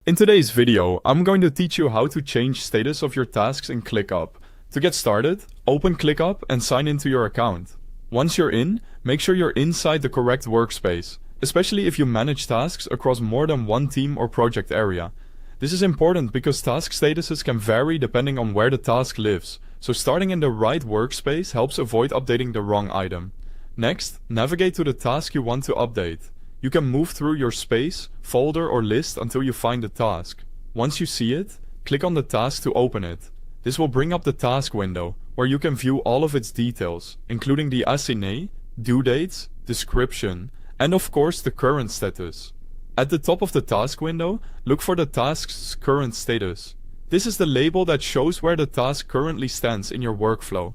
In today's video, I'm going to teach you how to change status of your tasks in ClickUp. To get started, open ClickUp and sign into your account. Once you're in, make sure you're inside the correct workspace, especially if you manage tasks across more than one team or project area. This is important because task statuses can vary depending on where the task lives, so starting in the right workspace helps avoid updating the wrong item. Next, navigate to the task you want to update. You can move through your space, folder or list until you find the task. Once you see it, click on the task to open it. This will bring up the task window, where you can view all of its details, including the assignee, due dates, description, and of course the current status. At the top of the task window, look for the task's current status. This is the label that shows where the task currently stands in your workflow.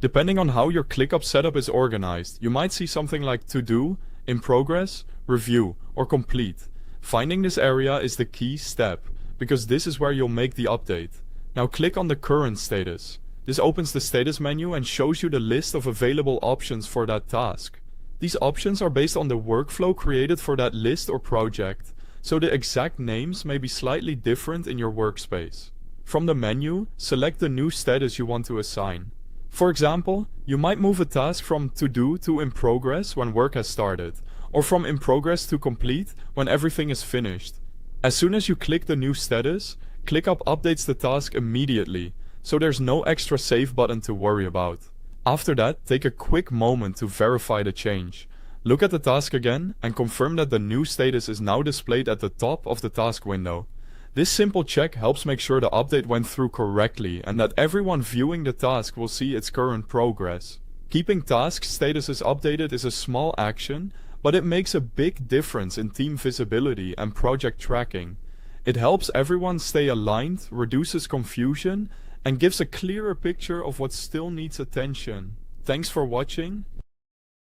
Depending on how your ClickUp setup is organized, you might see something like To Do, In Progress, Review, or Complete. Finding this area is the key step, because this is where you'll make the update. Now click on the current status. This opens the status menu and shows you the list of available options for that task. These options are based on the workflow created for that list or project, so the exact names may be slightly different in your workspace. From the menu, select the new status you want to assign. For example, you might move a task from To Do to In Progress when work has started, or from In Progress to Complete when everything is finished. As soon as you click the new status, ClickUp updates the task immediately, so there's no extra save button to worry about. After that, take a quick moment to verify the change. Look at the task again and confirm that the new status is now displayed at the top of the task window. This simple check helps make sure the update went through correctly and that everyone viewing the task will see its current progress. Keeping task statuses updated is a small action, but it makes a big difference in team visibility and project tracking. It helps everyone stay aligned, reduces confusion, and gives a clearer picture of what still needs attention. Thanks for watching.